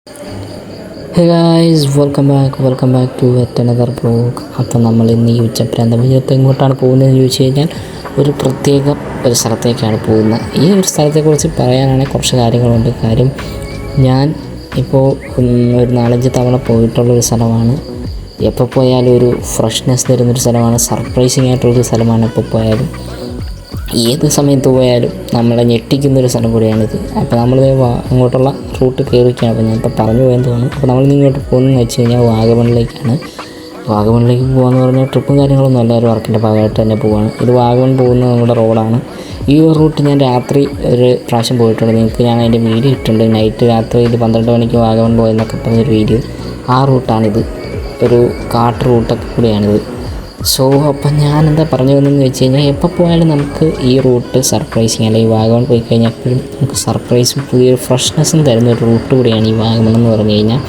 Hey guys, welcome back to another blog. അപ്പോൾ നമ്മൾ ഇന്ന് ഈ ഉച്ചപ്രാന്തമയത്ത് എങ്ങോട്ടാണ് പോകുന്നതെന്ന് ചോദിച്ചു കഴിഞ്ഞാൽ ഒരു സ്ഥലത്തേക്കാണ് പോകുന്നത്. ഈ ഒരു സ്ഥലത്തെക്കുറിച്ച് പറയാനാണെങ്കിൽ കുറച്ച് കാര്യങ്ങളുണ്ട്. കാര്യം ഞാൻ ഇപ്പോൾ ഒരു 4-5 തവണ പോയിട്ടുള്ളൊരു സ്ഥലമാണ്. എപ്പോൾ പോയാലും ഒരു ഫ്രഷ്നെസ് തരുന്നൊരു സ്ഥലമാണ്, സർപ്രൈസിങ് ആയിട്ടുള്ളൊരു സ്ഥലമാണ്. എപ്പോൾ പോയാലും ഏത് സമയത്ത് പോയാലും നമ്മളെ ഞെട്ടിക്കുന്നൊരു സ്ഥലം കൂടിയാണിത്. അപ്പോൾ നമ്മൾ അങ്ങോട്ടുള്ള റൂട്ട് കയറിയിരിക്കുകയാണ്. അപ്പോൾ ഞാനിപ്പോൾ പറഞ്ഞു പോയെന്ന് തോന്നുന്നു. അപ്പോൾ നമ്മളിന്ന് ഇങ്ങോട്ട് പോകുന്നതെന്ന് വെച്ച് കഴിഞ്ഞാൽ വാഗമണിലേക്കാണ്. വാഗമണിലേക്ക് പോകാമെന്ന് പറഞ്ഞാൽ ട്രിപ്പും കാര്യങ്ങളൊന്നും അല്ല, ഒരു വർക്കിൻ്റെ ഭാഗമായിട്ട് തന്നെ പോവുകയാണ്. ഇത് വാഗമൺ പോകുന്ന നമ്മുടെ റോഡാണ്. ഈ ഒരു റൂട്ട് ഞാൻ രാത്രി ഒരു പ്രാവശ്യം പോയിട്ടുണ്ട്. നിങ്ങൾക്ക് ഞാൻ അതിൻ്റെ വീഡിയോ ഇട്ടിട്ടുണ്ട്. നൈറ്റ് രാത്രി 12 മണിക്ക് വാഗമൺ പോയെന്നൊക്കെ പറഞ്ഞൊരു വീഡിയോ. ആ റൂട്ടാണിത്. ഒരു കാട്ട് റൂട്ടൊക്കെ കൂടിയാണിത്. അപ്പം ഞാനെന്താ പറഞ്ഞു വന്നതെന്ന് വെച്ച് കഴിഞ്ഞാൽ എപ്പോൾ പോയാലും നമുക്ക് ഈ റൂട്ട് സർപ്രൈസിങ്, അല്ലെങ്കിൽ വാഗമൺ പോയി കഴിഞ്ഞാൽ എപ്പോഴും നമുക്ക് സർപ്രൈസും പുതിയൊരു ഫ്രഷ്നെസ്സും തരുന്ന ഒരു റൂട്ട് കൂടിയാണ് ഈ വാഗമൺ എന്ന് പറഞ്ഞു കഴിഞ്ഞാൽ.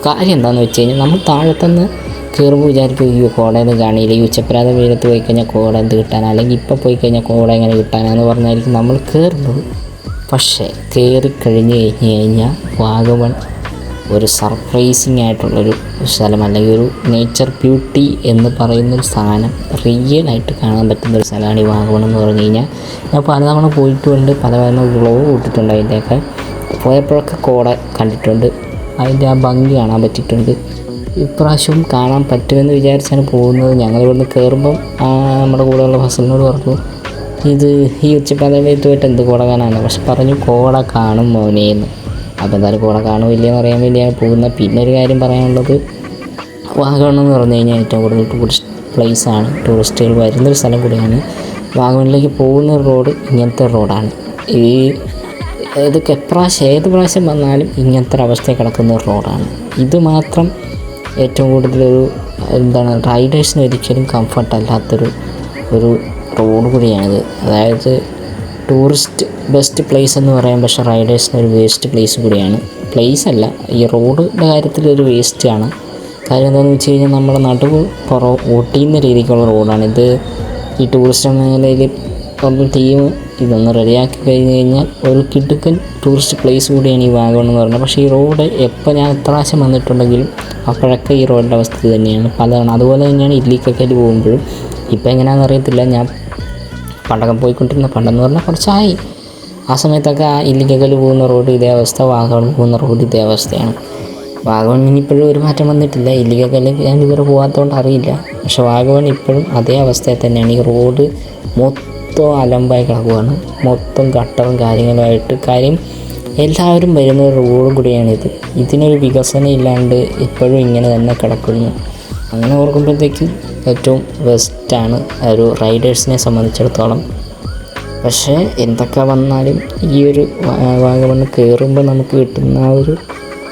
കാര്യം എന്താണെന്ന് വെച്ച് കഴിഞ്ഞാൽ നമ്മൾ താഴത്തുനിന്ന് കയറുമ്പോൾ വിചാരിക്കും ഈ കോടയിൽ കാണിയില്ല, ഈ ഉച്ചപ്രാത വെയിലത്ത് പോയി കഴിഞ്ഞാൽ കോട എന്ത് കിട്ടാനാണ്, അല്ലെങ്കിൽ ഇപ്പോൾ പോയി കഴിഞ്ഞാൽ കോട എങ്ങനെ കിട്ടാനാന്ന് പറഞ്ഞായിരിക്കും നമ്മൾ കയറുന്നത്. പക്ഷേ കയറി കഴിഞ്ഞ് കഴിഞ്ഞാൽ വാഗമൺ ഒരു സർപ്രൈസിങ് ആയിട്ടുള്ളൊരു സ്ഥലം, അല്ലെങ്കിൽ ഒരു നേച്ചർ ബ്യൂട്ടി എന്ന് പറയുന്നൊരു സാധനം റിയലായിട്ട് കാണാൻ പറ്റുന്നൊരു സ്ഥലമാണ് ഈ വാഗമൺ എന്ന് പറഞ്ഞു കഴിഞ്ഞാൽ. ഞാൻ പലതവണ പോയിട്ടുണ്ട്, പല വ്ളോഗ് ഇട്ടിട്ടുണ്ട്. അതിൻ്റെയൊക്കെ പോയപ്പോഴൊക്കെ കോട കണ്ടിട്ടുണ്ട്, അതിൻ്റെ ആ ഭംഗി കാണാൻ പറ്റിയിട്ടുണ്ട്. ഇപ്രാവശ്യവും കാണാൻ പറ്റുമെന്ന് വിചാരിച്ചാണ് പോകുന്നത്. ഞങ്ങളിവിടുന്ന് കയറുമ്പം നമ്മുടെ കൂടെയുള്ള ഫസലിനോട് പറഞ്ഞു, ഇത് ഈ ഉച്ചപ്പാതയിലേക്ക് പോയിട്ട് എന്ത് കോട കാണാനാണ്. പക്ഷെ പറഞ്ഞു കോട കാണും മോനേന്ന്. അപ്പോൾ എന്തായാലും കോട കാണുമില്ലെന്ന് അറിയാൻ വേണ്ടിയാണ് പോകുന്നത്. പിന്നെ ഒരു കാര്യം പറയാനുള്ളത്, വാഗമൺ എന്ന് പറഞ്ഞു കഴിഞ്ഞാൽ ഏറ്റവും കൂടുതൽ ടൂറിസ്റ്റ് പ്ലേസാണ്, ടൂറിസ്റ്റുകൾ വരുന്നൊരു സ്ഥലം കൂടിയാണ്. വാഗമണിലേക്ക് പോകുന്ന റോഡ് ഇങ്ങനത്തെ റോഡാണ്. ഇതൊക്കെ ഏത് പ്രാവശ്യം വന്നാലും ഇങ്ങനത്തെ ഒരു അവസ്ഥയിൽ കിടക്കുന്ന ഒരു റോഡാണ്. ഇത് മാത്രം ഏറ്റവും കൂടുതലൊരു റൈഡേഴ്സിന് ഒരിക്കലും കംഫർട്ടല്ലാത്തൊരു റോഡ് കൂടിയാണിത്. അതായത് ടൂറിസ്റ്റ് ബെസ്റ്റ് പ്ലേസ് എന്ന് പറയാം, പക്ഷേ റൈഡേഴ്സിന് ഒരു വേസ്റ്റ് പ്ലേസ് കൂടിയാണ്. പ്ലേസ് അല്ല, ഈ റോഡിൻ്റെ കാര്യത്തിലൊരു വേസ്റ്റാണ്. കാര്യം എന്താണെന്ന് വെച്ച് കഴിഞ്ഞാൽ നമ്മുടെ നടുവ് ഒട്ടിയുന്ന രീതിക്കുള്ള റോഡാണിത്. ഈ ടൂറിസ്റ്റ് മേഖലയിൽ കുറച്ച് ടീം ഇതൊന്ന് റെഡിയാക്കി കഴിഞ്ഞ് കഴിഞ്ഞാൽ ഒരു കിടുക്കൻ ടൂറിസ്റ്റ് പ്ലേസ് കൂടിയാണ് ഈ വാഗമൺ എന്ന് പറയുന്നത്. പക്ഷേ ഈ റോഡ് എപ്പോൾ ഞാൻ എത്ര പ്രാവശ്യം വന്നിട്ടുണ്ടെങ്കിലും അപ്പോഴൊക്കെ ഈ റോഡിൻ്റെ അവസ്ഥ തന്നെയാണ് പലതാണ്. അതുപോലെ തന്നെയാണ് ഇല്ലിക്കക്കൽ പോകുമ്പോഴും. ഇപ്പോൾ എങ്ങനെയാണെന്ന് അറിയത്തില്ല, ഞാൻ പണ്ടൊക്കെ പോയിക്കൊണ്ടിരുന്ന, പണ്ടെന്ന് പറഞ്ഞാൽ കുറച്ചായി, ആ സമയത്തൊക്കെ ആ ഇല്ലിക്കക്കൽ പോകുന്ന റോഡ് ഇതേ അവസ്ഥ, വാഗമൺ പോകുന്ന റോഡ് ഇതേ അവസ്ഥയാണ്. വാഗമണിന് ഇപ്പോഴും ഒരു മാറ്റം വന്നിട്ടില്ല. ഇല്ലിക്കക്കൽ ഞാൻ ഇതുവരെ പോകാത്തതുകൊണ്ട് അറിയില്ല. പക്ഷെ വാഗമൺ ഇപ്പോഴും അതേ അവസ്ഥയിൽ തന്നെയാണ്. ഈ റോഡ് മൊത്തം അലമ്പായി കിടക്കുകയാണ്, മൊത്തം ഗട്ടറും കാര്യങ്ങളുമായിട്ട്. കാര്യം എല്ലാവരും വരുന്ന ഒരു റോഡും കൂടിയാണിത്. ഇതിനൊരു വികസനം ഇല്ലാണ്ട് ഇപ്പോഴും ഇങ്ങനെ തന്നെ കിടക്കുന്നു. അങ്ങനെ ഓർക്കുമ്പോഴത്തേക്ക് ഏറ്റവും ബെസ്റ്റാണ് ഒരു റൈഡേഴ്സിനെ സംബന്ധിച്ചിടത്തോളം. പക്ഷേ എന്തൊക്കെ വന്നാലും ഈ ഒരു വാഗമണ്ണ് കയറുമ്പോൾ നമുക്ക് കിട്ടുന്ന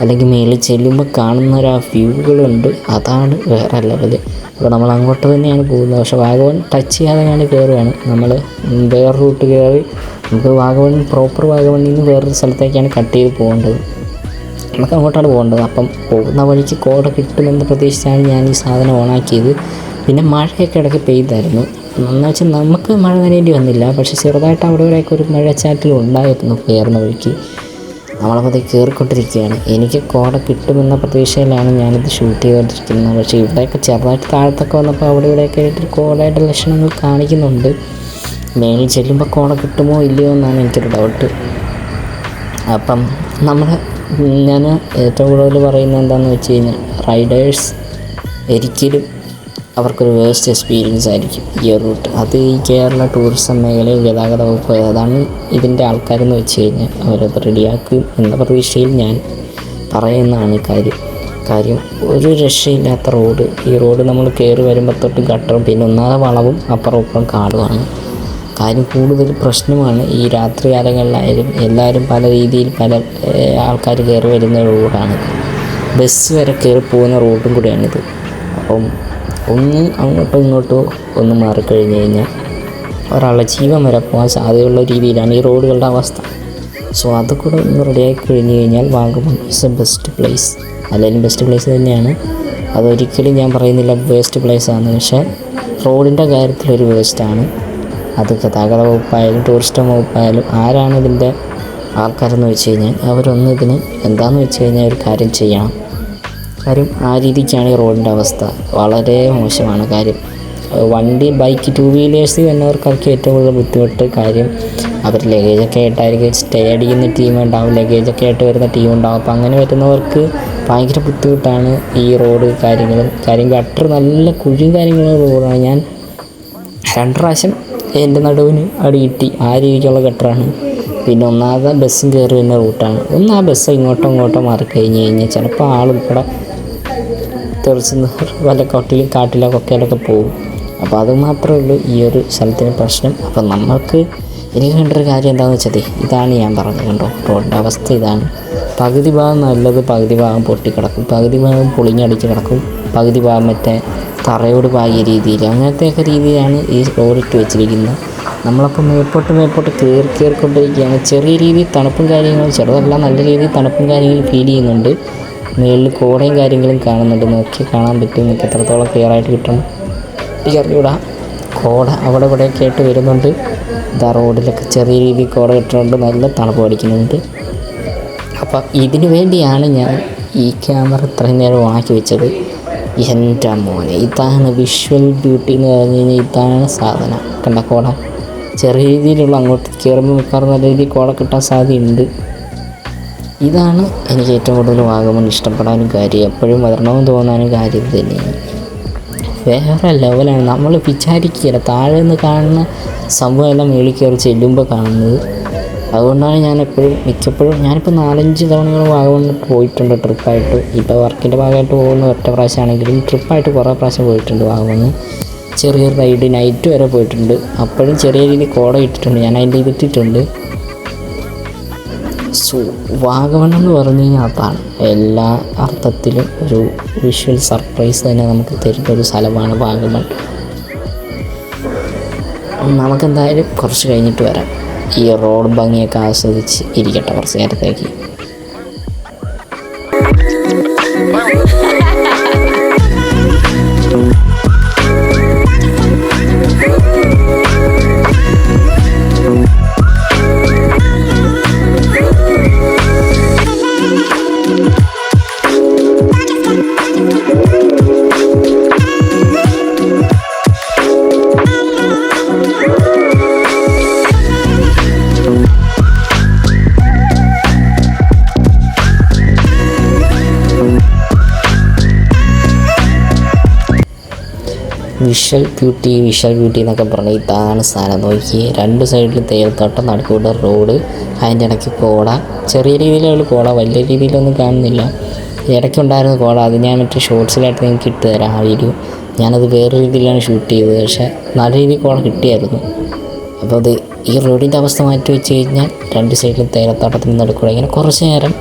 അല്ലെങ്കിൽ മേളിൽ ചെല്ലുമ്പോൾ കാണുന്ന ഒരു വ്യൂകളുണ്ട്, അതാണ് വേറെ ലെവല്. അപ്പോൾ നമ്മൾ അങ്ങോട്ട് തന്നെയാണ് പോകുന്നത്. പക്ഷേ വാഗമൺ ടച്ച് ചെയ്യാതെ കയറുകയാണ് നമ്മൾ. വേറെ റൂട്ട് കയറി നമുക്ക് പ്രോപ്പർ വാഗമണ്ണിൽ നിന്ന് വേറൊരു സ്ഥലത്തേക്കാണ് കട്ട് ചെയ്ത് പോകേണ്ടത്. നമുക്ക് അങ്ങോട്ടാണ് പോകേണ്ടത്. അപ്പം പോകുന്ന വഴിക്ക് കോട കിട്ടുമെന്ന് പ്രതീക്ഷിച്ചാണ് ഞാൻ ഈ സാധനം ഓണാക്കിയത്. പിന്നെ മഴയൊക്കെ ഇടയ്ക്ക് പെയ്തായിരുന്നു. എന്ന് വെച്ചാൽ നമുക്ക് മഴ നനയേണ്ടി വന്നില്ല, പക്ഷേ ചെറുതായിട്ട് അവിടെ ഇവിടെയൊക്കെ ഒരു മഴച്ചാറ്റിൽ ഉണ്ടായിരുന്നു കയറുന്ന വഴിക്ക്. നമ്മളപ്പോൾ കയറിക്കൊണ്ടിരിക്കുകയാണ്. എനിക്ക് കോട കിട്ടുമെന്ന പ്രതീക്ഷയിലാണ് ഞാനിത് ഷൂട്ട് ചെയ്തുകൊണ്ടിരിക്കുന്നത്. പക്ഷേ ഇവിടെയൊക്കെ ചെറുതായിട്ട് താഴത്തൊക്കെ വന്നപ്പോൾ അവിടെ ഇവിടെയൊക്കെ ആയിട്ട് കോടയുടെ ലക്ഷണങ്ങൾ കാണിക്കുന്നുണ്ട്. മേളിൽ ചെല്ലുമ്പോൾ കോട കിട്ടുമോ ഇല്ലയോ എന്നാണ് എനിക്കൊരു ഡൗട്ട്. അപ്പം ഞാൻ ഏറ്റവും കൂടുതൽ പറയുന്നത് എന്താണെന്ന് വെച്ച് കഴിഞ്ഞാൽ, റൈഡേഴ്സ് ഒരിക്കലും അവർക്കൊരു വേസ്റ്റ് എക്സ്പീരിയൻസ് ആയിരിക്കും ഈ റൂട്ട്. അത് ഈ കേരള ടൂറിസം മേഖലയിൽ ഗതാഗത വകുപ്പ് അതാണ് ഇതിൻ്റെ ആൾക്കാരെന്ന് വെച്ച് കഴിഞ്ഞാൽ അവരത് റെഡിയാക്കും എന്ന പ്രതീക്ഷയിൽ ഞാൻ പറയുന്നതാണ് കാര്യം ഒരു രക്ഷയില്ലാത്ത റോഡ്. ഈ റോഡ് നമ്മൾ കയറി വരുമ്പോൾ തൊട്ട് ഗട്ടറും, പിന്നെ ഒന്നാമത് വളവും അപ്പുറം കാടുമാണ്. കാര്യം കൂടുതൽ പ്രശ്നമാണ്. ഈ രാത്രി കാലങ്ങളിലായാലും എല്ലാവരും പല രീതിയിൽ പല ആൾക്കാർ കയറി വരുന്ന റോഡാണ്. ബസ് വരെ കയറി പോകുന്ന റോഡും കൂടിയാണിത്. അപ്പം ഒന്ന് അങ്ങോട്ടോ ഇങ്ങോട്ടോ ഒന്ന് മാറിക്കഴിഞ്ഞ് കഴിഞ്ഞാൽ ഒരാളുടെ ജീവൻ വരെ പോകാൻ സാധ്യതയുള്ള രീതിയിലാണ് ഈ റോഡുകളുടെ അവസ്ഥ. അതുകൂടെ ഒന്ന് റെഡിയാക്കി കഴിഞ്ഞ് കഴിഞ്ഞാൽ Vagamon is A best place. അല്ലെങ്കിൽ ബെസ്റ്റ് പ്ലേസ് തന്നെയാണ്. അതൊരിക്കലും ഞാൻ പറയുന്നില്ല വേസ്റ്റ് പ്ലേസാണ്. പക്ഷേ റോഡിൻ്റെ കാര്യത്തിലൊരു വേസ്റ്റാണ്. അത് ഗതാഗത വകുപ്പായാലും ടൂറിസ്റ്റ് വകുപ്പായാലും ആരാണ് ഇതിൻ്റെ ആൾക്കാരെന്ന് വെച്ച് കഴിഞ്ഞാൽ അവരൊന്ന് ഇതിന് എന്താണെന്ന് വെച്ച് കഴിഞ്ഞാൽ ഒരു കാര്യം ചെയ്യണം. കാര്യം ആ രീതിക്കാണ് ഈ റോഡിൻ്റെ അവസ്ഥ, വളരെ മോശമാണ്. കാര്യം വണ്ടി ബൈക്ക് 2 വീലേഴ്സ് എന്നവർക്കൊക്കെ ഏറ്റവും കൂടുതൽ ബുദ്ധിമുട്ട്. കാര്യം അവർ ലഗേജൊക്കെ ആയിട്ടായിരിക്കും സ്റ്റേ അടിക്കുന്ന ടീമുണ്ടാവും, ലഗേജൊക്കെ ആയിട്ട് വരുന്ന ടീമുണ്ടാവും. അപ്പോൾ അങ്ങനെ വരുന്നവർക്ക് ഭയങ്കര ബുദ്ധിമുട്ടാണ് ഈ റോഡ് കാര്യം ഗട്ടർ നല്ല കുഴിയും കാര്യങ്ങളും റോഡാണ്. ഞാൻ 2 പ്രാവശ്യം എൻ്റെ നടുവിന് അടി കിട്ടി, ആ രീതിക്കുള്ള ഗട്ടറാണ്. പിന്നെ ഒന്നാമത് ബസ്സും കയറി വരുന്ന റൂട്ടാണ്. ആ ബസ് ഇങ്ങോട്ടോ മാറിക്കഴിഞ്ഞ് കഴിഞ്ഞാൽ ചിലപ്പോൾ ആളുൾപ്പെടെ തെറിച്ച് വല്ല കാട്ടിലോ കൊക്കയിലൊക്കെ പോകും. അപ്പോൾ അത് മാത്രമേ ഉള്ളൂ ഈ ഒരു സ്ഥലത്തിന് പ്രശ്നം. അപ്പം നമുക്ക് എനിക്ക് വേണ്ടൊരു കാര്യം എന്താണെന്ന് വെച്ചാൽ ഇതാണ് ഞാൻ പറഞ്ഞത്. കണ്ടോ റോഡിൻ്റെ അവസ്ഥ ഇതാണ്. പകുതി ഭാഗം നല്ലത്, പകുതി ഭാഗം പൊട്ടിക്കിടക്കും, പകുതി ഭാഗം പൊളിഞ്ഞടിച്ച് കിടക്കും, പകുതി ഭാഗം മറ്റേ തറയോട് പാകിയ രീതിയിൽ, അങ്ങനത്തെയൊക്കെ രീതിയിലാണ് ഈ റോഡിട്ട് വെച്ചിരിക്കുന്നത്. നമ്മളപ്പോൾ മേപ്പോട്ട് കയറിക്കൊണ്ടിരിക്കുകയാണ്. ചെറിയ രീതിയിൽ തണുപ്പും കാര്യങ്ങളും, ചെറുതല്ല നല്ല രീതിയിൽ തണുപ്പും കാര്യങ്ങളും ഫീൽ ചെയ്യുന്നുണ്ട്. മുകളിൽ കോടയും കാര്യങ്ങളും കാണുന്നുണ്ട്, നോക്കി കാണാൻ പറ്റും. നമുക്ക് എത്രത്തോളം ക്ലിയറായിട്ട് കിട്ടണം അറിയൂടാ. കോട അവിടെ ഇവിടെയൊക്കെ ആയിട്ട് വരുന്നുണ്ട്. ഇതാ റോഡിലൊക്കെ ചെറിയ രീതിയിൽ കോട കിട്ടുന്നുണ്ട്, നല്ല തണുപ്പ് അടിക്കുന്നുണ്ട്. അപ്പം ഇതിനു വേണ്ടിയാണ് ഞാൻ ഈ ക്യാമറ ഇത്രയും നേരം ആക്കി വെച്ചത്. എൻ്റെ മോനെ, ഇതാണ് വിഷ്വൽ ബ്യൂട്ടി എന്ന് പറഞ്ഞു കഴിഞ്ഞാൽ ഇതാണ് സാധനം. കണ്ട കോട ചെറിയ രീതിയിലുള്ള, അങ്ങോട്ട് കയറുമ്പോൾ മിക്കവാറും നല്ല രീതിയിൽ കോട കിട്ടാൻ സാധ്യതയുണ്ട്. ഇതാണ് എനിക്ക് ഏറ്റവും കൂടുതൽ വാഗമൺ ഇഷ്ടപ്പെടാനും കാര്യം, എപ്പോഴും വരണമെന്ന് തോന്നാനും കാര്യം തന്നെയാണ്. വേറെ ലെവലാണ്. നമ്മൾ വിചാരിക്കുകയില്ല താഴെ നിന്ന് കാണുന്ന സംഭവം എല്ലാം മേളിൽ കയറി ചെല്ലുമ്പോൾ കാണുന്നത്. അതുകൊണ്ടാണ് മിക്കപ്പോഴും ഞാനിപ്പോൾ 4-5 തവണകൾ വാഗമണ്ണിൽ പോയിട്ടുണ്ട് ട്രിപ്പായിട്ട്. ഇപ്പോൾ വർക്കിൻ്റെ ഭാഗമായിട്ട് പോകുന്ന ഒറ്റ പ്രാവശ്യമാണെങ്കിലും ട്രിപ്പായിട്ട് കുറേ പ്രാവശ്യം പോയിട്ടുണ്ട് വാഗമണ്ണ്. ചെറിയൊരു റൈഡ് നൈറ്റ് വരെ പോയിട്ടുണ്ട്. അപ്പോഴും ചെറിയ രീതിയിൽ കോട ഇട്ടിട്ടുണ്ട്, ഞാൻ അതിൻ്റെ ഇതിട്ടിട്ടുണ്ട്. സോ വാഗമണ്ണെന്ന് പറഞ്ഞു കഴിഞ്ഞാൽ അതാണ് എല്ലാ അർത്ഥത്തിലും ഒരു വിഷ്വൽ സർപ്രൈസ് തന്നെ നമുക്ക് തരുന്നൊരു സ്ഥലമാണ് വാഗമൺ. നമുക്കെന്തായാലും കുറച്ച് കഴിഞ്ഞിട്ട് വരാം. ഈ റോഡ് ഭംഗിയൊക്കെ ആസ്വദിച്ച് ഇരിക്കട്ടെ കുറച്ച് നേരത്തേക്ക്. വിഷ്വൽ ബ്യൂട്ടി എന്നൊക്കെ പറഞ്ഞാൽ ഇതാണ് സാധനം. നോക്കി 2 സൈഡിൽ തേയിലത്തോട്ടം, നടുക്കൂടെ റോഡ്, അതിൻ്റെ ഇടയ്ക്ക് കോട. ചെറിയ രീതിയിലുള്ള കോട, വലിയ രീതിയിലൊന്നും കാണുന്നില്ല. ഇടയ്ക്കുണ്ടായിരുന്ന കോട, അത് ഞാൻ മറ്റേ ഷോർട്സിലായിട്ട് നിങ്ങൾക്ക് ഇട്ട് തരാം ആ വീഡിയോ. ഞാനത് വേറെ രീതിയിലാണ് ഷൂട്ട് ചെയ്തത്, പക്ഷേ നല്ല രീതിയിൽ കോട കിട്ടിയായിരുന്നു. അപ്പോൾ അത് ഈ റോഡിൻ്റെ അവസ്ഥ മാറ്റി വെച്ച് കഴിഞ്ഞാൽ 2 സൈഡിലും തേയിലത്തോട്ടത്തിന് നടുക്കൂടെ ഇങ്ങനെ കുറച്ച് നേരം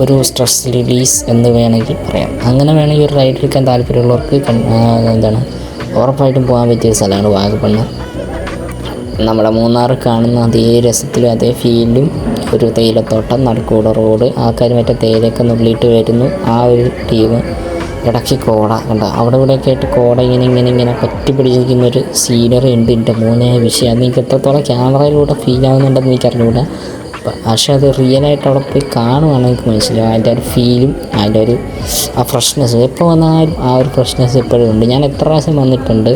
ഒരു സ്ട്രെസ് റിലീസ് എന്ന് വേണമെങ്കിൽ പറയാം. അങ്ങനെ വേണമെങ്കിൽ ഒരു റൈഡ് എടുക്കാൻ താല്പര്യമുള്ളവർക്ക് ഉറപ്പായിട്ടും പോകാൻ പറ്റിയ സ്ഥലമാണ് വാഗമണ്ണ്. നമ്മുടെ മൂന്നാർ കാണുന്ന അതേ രസത്തിലും അതേ ഫീലും, ഒരു തേയിലത്തോട്ടം, നടുക്കൂടെ റോഡ്, ആൾക്കാർ മറ്റേ തേയിലയൊക്കെ നുള്ളിയിട്ട് വരുന്നു. ആ ഒരു ടീം, ഇടയ്ക്ക് കോട കണ്ട അവിടെ ഇവിടെയൊക്കെ ആയിട്ട് കോട ഇങ്ങനെ പറ്റി പിടിച്ചിരിക്കുന്നൊരു സീനറി ഉണ്ട്. എൻ്റെ മോനെ വിഷയം അത് എനിക്ക് എത്രത്തോളം ക്യാമറയിലൂടെ ഫീൽ ആവുന്നുണ്ടെന്ന് എനിക്കറിഞ്ഞൂടാ. പക്ഷേ അത് റിയലായിട്ട് അവിടെ പോയി കാണുവാണെങ്കിൽ എനിക്ക് മനസ്സിലാവും അതിൻ്റെ ഒരു ഫീലും അതിൻ്റെ ഒരു ആ ഫ്രഷ്നെസ്. എപ്പോൾ വന്നാലും ആ ഒരു ഫ്രഷ്നെസ് എപ്പോഴും ഉണ്ട്. ഞാൻ എത്ര പ്രാവശ്യം വന്നിട്ടുണ്ട്,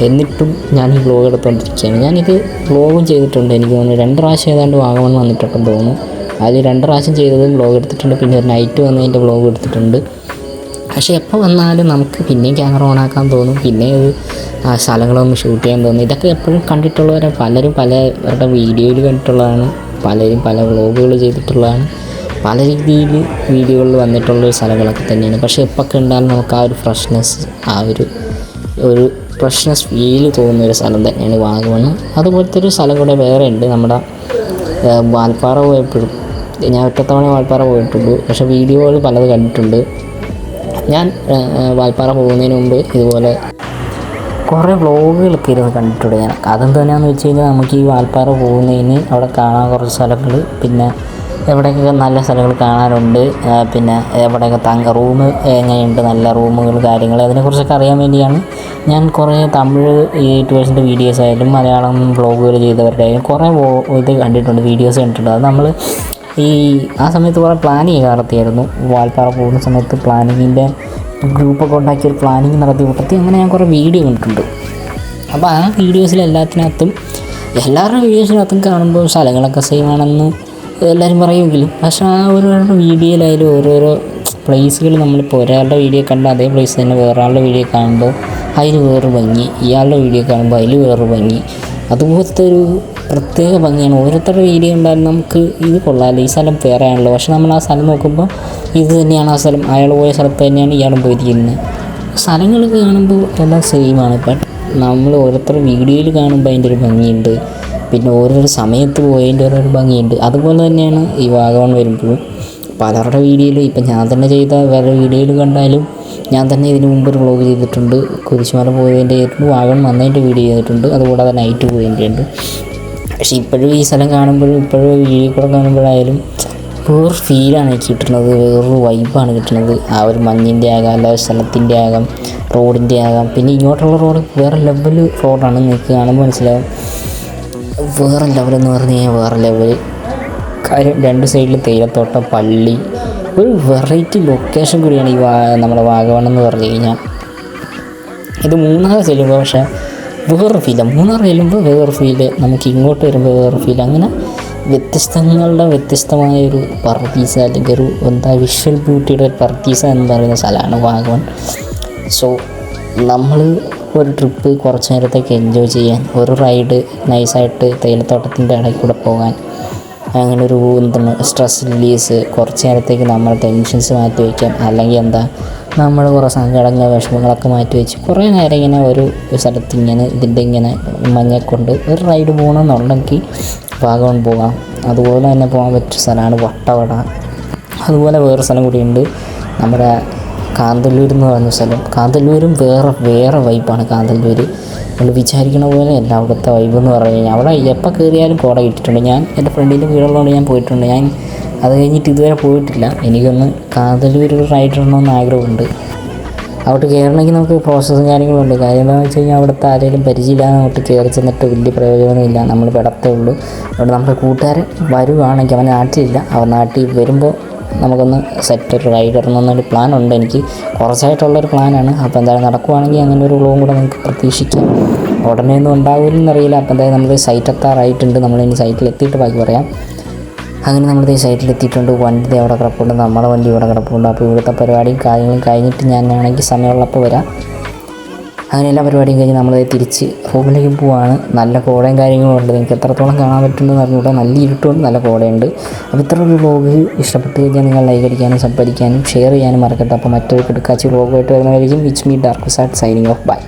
എന്നിട്ടും ഞാൻ ഈ വ്ലോഗ് എടുത്തുകൊണ്ടിരിക്കുകയാണ്. ഞാനിത് വ്ലോഗും ചെയ്തിട്ടുണ്ട്, എനിക്ക് തോന്നുന്നു 2 പ്രാവശ്യം ഏതാണ്ട് വാഗമൺ വന്നിട്ടുണ്ടെന്ന് തോന്നുന്നു. അതിൽ 2 പ്രാവശ്യം ചെയ്തതും വ്ലോഗ് എടുത്തിട്ടുണ്ട്, പിന്നെ ഒരു നൈറ്റ് വന്നതിൻ്റെ വ്ലോഗ് എടുത്തിട്ടുണ്ട്. പക്ഷേ എപ്പോൾ വന്നാലും നമുക്ക് പിന്നെയും ക്യാമറ ഓണാക്കാൻ തോന്നും, പിന്നെ ആ സ്ഥലങ്ങളൊന്ന് ഷൂട്ട് ചെയ്യാൻ തോന്നും. ഇതൊക്കെ എപ്പോഴും കണ്ടിട്ടുള്ളവരെ പലരും പലവരുടെ വീഡിയോയിൽ കണ്ടിട്ടുള്ളതാണ്, പലരും പല വ്ലോഗുകൾ ചെയ്തിട്ടുള്ളതാണ്, പല രീതിയിൽ വീഡിയോകളിൽ വന്നിട്ടുള്ള സ്ഥലങ്ങളൊക്കെ തന്നെയാണ്. പക്ഷേ എപ്പോൾ കണ്ടാലും നമുക്ക് ആ ഒരു ഫ്രഷ്നെസ്, ആ ഒരു ഫ്രഷ്നെസ് ഫീൽ തോന്നുന്നൊരു സ്ഥലം തന്നെയാണ് വാഗമൺ. അതുപോലത്തെ ഒരു സ്ഥലം കൂടെ വേറെ ഉണ്ട്. നമ്മുടെ വാൽപ്പാറ പോയപ്പോഴും ഞാൻ ഒറ്റത്തവണ വാൽപ്പാറ പോയിട്ടുള്ളൂ, പക്ഷേ വീഡിയോകൾ പലത് കണ്ടിട്ടുണ്ട്. ഞാൻ വാൽപ്പാറ പോകുന്നതിന് മുമ്പ് ഇതുപോലെ കുറേ വ്ലോഗുകളൊക്കെ ഇരുന്ന് കണ്ടിട്ടുണ്ട് ഞാൻ. അതെന്താണെന്ന് വെച്ച് കഴിഞ്ഞാൽ നമുക്ക് ഈ വാൽപ്പാറ പോകുന്നതിന് അവിടെ കാണാൻ കുറച്ച് സ്ഥലങ്ങൾ, പിന്നെ എവിടെയൊക്കെ നല്ല സ്ഥലങ്ങൾ കാണാനുണ്ട്, പിന്നെ എവിടെയൊക്കെ റൂം എങ്ങനെയുണ്ട്, നല്ല റൂമുകൾ കാര്യങ്ങൾ അതിനെക്കുറിച്ചൊക്കെ അറിയാൻ വേണ്ടിയാണ് ഞാൻ കുറേ തമിഴ് യൂട്യൂബേഴ്സിൻ്റെ വീഡിയോസ് ആയാലും മലയാളം വ്ളോഗുകൾ ചെയ്തവരുടെ ആയാലും കുറേ ഇത് കണ്ടിട്ടുണ്ട്, വീഡിയോസ് കണ്ടിട്ടുണ്ട്. അത് നമ്മൾ ആ സമയത്ത് കുറേ പ്ലാനിങ് നടത്തിയായിരുന്നു. വാൽപ്പാറ പോകുന്ന സമയത്ത് പ്ലാനിങ്ങിൻ്റെ ഗ്രൂപ്പൊക്കെ ഉണ്ടാക്കി ഒരു പ്ലാനിങ് നടത്തി കൂട്ടത്തി അങ്ങനെ ഞാൻ കുറേ വീഡിയോ കണ്ടിട്ടുണ്ട്. അപ്പോൾ ആ വീഡിയോസിലെല്ലാത്തിനകത്തും എല്ലാവരുടെ വീഡിയോസിനകത്തും കാണുമ്പോൾ സ്ഥലങ്ങളൊക്കെ സെയിം ആണെന്ന് എല്ലാവരും പറയുമെങ്കിലും, പക്ഷേ ആ ഓരോരോ വീഡിയോയിലായാലും ഓരോരോ പ്ലേസുകൾ നമ്മളിപ്പോൾ ഒരാളുടെ വീഡിയോ കണ്ടാൽ അതേ പ്ലേസ് തന്നെ വേറൊരാളുടെ വീഡിയോ കാണുമ്പോൾ അതിൽ വേറൊരു ഭംഗി, ഇയാളുടെ വീഡിയോ കാണുമ്പോൾ അതിൽ വേറൊരു ഭംഗി, അതുപോലത്തെ ഒരു പ്രത്യേക ഭംഗിയാണ്. ഓരോരുത്തരുടെ വീഡിയോ ഉണ്ടായാലും നമുക്ക് ഇത് കൊള്ളാമല്ലോ, ഈ സ്ഥലം വേറെയാണല്ലോ, പക്ഷെ നമ്മൾ ആ സ്ഥലം നോക്കുമ്പോൾ ഇത് തന്നെയാണ് ആ സ്ഥലം, അയാൾ പോയ സ്ഥലത്ത് തന്നെയാണ് ഇയാളും പോയിരിക്കുന്നത്. സ്ഥലങ്ങൾ കാണുമ്പോൾ എല്ലാം സെയിമാണ്, ബട്ട് നമ്മൾ ഓരോരുത്തരുടെ വീഡിയോയിൽ കാണുമ്പോൾ അതിൻ്റെ ഒരു ഭംഗിയുണ്ട്, പിന്നെ ഓരോരോ സമയത്ത് പോയതിൻ്റെ ഓരോരോ ഭംഗിയുണ്ട്. അതുപോലെ തന്നെയാണ് ഈ വാഗമൺ വരുമ്പോഴും പലരുടെ വീഡിയോയിൽ ഇപ്പം ഞാൻ തന്നെ ചെയ്ത വേറെ വീഡിയോയിൽ കണ്ടാലും ഞാൻ തന്നെ ഇതിന് മുമ്പ് ഒരു വ്ളോഗ് ചെയ്തിട്ടുണ്ട്, കുരിശുമല പോയതിൻ്റെ ചെയ്തിട്ടുണ്ട്, വാഗമൺ വന്നതിൻ്റെ വീഡിയോ ചെയ്തിട്ടുണ്ട്, അതുകൂടാതെ നൈറ്റ് പോയതിൻ്റെ ഉണ്ട്. പക്ഷേ ഇപ്പോഴും ഈ സ്ഥലം കാണുമ്പോഴും ഇപ്പോഴും വീഡിയോ കൂടെ കാണുമ്പോഴായാലും വേറൊരു ഫീലാണ് എനിക്ക് കിട്ടുന്നത്, വേറൊരു വൈബാണ് കിട്ടുന്നത്. ആ ഒരു മഞ്ഞിൻ്റെ ആകാം, അല്ല സ്ഥലത്തിൻ്റെ ആകാം, റോഡിൻ്റെ ആകാം. പിന്നെ ഇങ്ങോട്ടുള്ള റോഡ് വേറെ ലെവൽ റോഡാണ്, നിങ്ങൾക്ക് കാണുമ്പോൾ മനസ്സിലാവും. വേറെ ലെവലെന്ന് പറഞ്ഞു കഴിഞ്ഞാൽ വേറെ ലെവൽ കാര്യം. രണ്ട് സൈഡിൽ തേയിലത്തോട്ടം, പള്ളി, ഒരു വെറൈറ്റി ലൊക്കേഷൻ കൂടിയാണ് ഈ നമ്മുടെ വാഗമൺ എന്ന് പറഞ്ഞു കഴിഞ്ഞാൽ. ഇത് മൂന്നാർ ചെല്ലുമ്പോൾ പക്ഷേ വേറൊരു ഫീലാണ്, മൂന്നാർ ചെല്ലുമ്പോൾ വേറൊരു ഫീല്, നമുക്ക് ഇങ്ങോട്ട് വരുമ്പോൾ വേറൊരു ഫീൽ. അങ്ങനെ വ്യത്യസ്തമായൊരു പർദീസ, അല്ലെങ്കിൽ ഒരു വിഷ്വൽ ബ്യൂട്ടിയുടെ ഒരു പർദീസ എന്ന് പറയുന്ന സ്ഥലമാണ് വാഗമൺ. സോ നമ്മൾ ഒരു ട്രിപ്പ് കുറച്ച് നേരത്തേക്ക് എൻജോയ് ചെയ്യാൻ, ഒരു റൈഡ് നൈസായിട്ട് തേയിലത്തോട്ടത്തിൻ്റെ ഇടയിൽ കൂടെ പോകാൻ, അങ്ങനെ ഒരു സ്ട്രെസ് റിലീസ്, കുറച്ച് നേരത്തേക്ക് നമ്മൾ ടെൻഷൻസ് മാറ്റി വയ്ക്കാം, അല്ലെങ്കിൽ നമ്മൾ കുറേ സങ്കടങ്ങൾ വിഷമങ്ങളൊക്കെ മാറ്റി വെച്ച് കുറേ നേരം ഇങ്ങനെ ഒരു സ്ഥലത്ത് ഇങ്ങനെ മഞ്ഞക്കൊണ്ട് ഒരു റൈഡ് പോകണമെന്നുണ്ടെങ്കിൽ വാഗമൺ പോകാം. അതുപോലെ തന്നെ പോകാൻ പറ്റിയ സ്ഥലമാണ് വട്ടവട. അതുപോലെ വേറെ സ്ഥലം കൂടിയുണ്ട്, നമ്മുടെ കാന്തല്ലൂർ എന്ന് പറയുന്ന സ്ഥലം. കാന്തല്ലൂരും വേറെ വൈബാണ്. കാന്തല്ലൂർ നമ്മൾ വിചാരിക്കണ പോലെ അല്ല അവിടുത്തെ വൈബ് എന്ന് പറഞ്ഞു കഴിഞ്ഞാൽ. അവിടെ എപ്പോൾ കയറിയാലും കോട കിട്ടിയിട്ടുണ്ട്. ഞാൻ എൻ്റെ ഫ്രണ്ടിൻ്റെ വീടുള്ളതുകൊണ്ട് ഞാൻ പോയിട്ടുണ്ട്. ഞാൻ അത് കഴിഞ്ഞിട്ട് ഇതുവരെ പോയിട്ടില്ല. എനിക്കൊന്ന് കാന്തല്ലൂർ ഒരു റൈഡ് ഇടണമെന്ന് ആഗ്രഹമുണ്ട്. അവിടെ കയറണമെങ്കിൽ നമുക്ക് പ്രോസസ്സും കാര്യങ്ങളുണ്ട്. കാര്യം എന്താണെന്ന് വെച്ച് കഴിഞ്ഞാൽ അവിടുത്തെ ആരെങ്കിലും പരിചയമില്ലാതെ അങ്ങോട്ട് കയറി ചെന്നിട്ട് വലിയ പ്രയോജനമൊന്നുമില്ല, നമ്മൾ പെടത്തേ ഉള്ളൂ. അതുകൊണ്ട് നമ്മുടെ കൂട്ടുകാരൻ വരുവാണെങ്കിൽ, അവൻ നാട്ടിലില്ല, അവൻ നാട്ടിൽ വരുമ്പോൾ നമുക്കൊന്ന് ഒരു റൈഡ് ഇടണമെന്നൊരു പ്ലാനുണ്ട് എനിക്ക്. കുറച്ചായിട്ടുള്ളൊരു പ്ലാനാണ്. അപ്പോൾ എന്തായാലും നടക്കുവാണെങ്കിൽ അങ്ങനെ ഒരു വ്ളോഗും കൂടെ നമുക്ക് പ്രതീക്ഷിക്കാം. ഉടനെ ഒന്നും ഉണ്ടാവില്ലെന്നറിയില്ല. അപ്പോൾ എന്തായാലും നമ്മൾ സൈറ്റ് എത്താറായിട്ടുണ്ട്. നമ്മളിനി സൈറ്റിൽ എത്തിയിട്ട് ബാക്കി പറയാം. അങ്ങനെ നമ്മൾ സൈറ്റിലെത്തിയിട്ടുണ്ട്. വണ്ടി അവിടെ കിടപ്പുണ്ട്, നമ്മുടെ വണ്ടി ഇവിടെ കിടപ്പുണ്ട്. അപ്പോൾ ഇവിടുത്തെ പരിപാടിയും കാര്യങ്ങളും കഴിഞ്ഞിട്ട് ഞാനാണെങ്കിൽ സമയമുള്ളപ്പോൾ വരാം. അങ്ങനെ എല്ലാ പരിപാടിയും കഴിഞ്ഞ് നമ്മൾ തിരിച്ച് റൂമിലേക്ക് പോവാണ്. നല്ല കോടയും കാര്യങ്ങളും ഉണ്ട്. നിങ്ങൾക്ക് എത്രത്തോളം കാണാൻ പറ്റുമെന്ന് അറിഞ്ഞൂടെ, നല്ല ഇരുട്ടുകൊണ്ട് നല്ല കോടയുണ്ട്. അപ്പോൾ ഇത്ര ഒരു വ്ളോഗ് ഇഷ്ടപ്പെട്ട് കഴിഞ്ഞാൽ നിങ്ങൾ ലൈക്ക് അടിക്കാനും സബ് അടിക്കാനും ഷെയർ ചെയ്യാനും മറക്കട്ടെ. അപ്പോൾ മറ്റൊരു കിടക്കാച്ചി വ്ളോഗുമായിട്ട് വരുന്നതായിരിക്കും. വിച്ച് മീ ഡാർക്ക് സാറ്റ് സൈനിങ് ഓഫ്. ബൈ.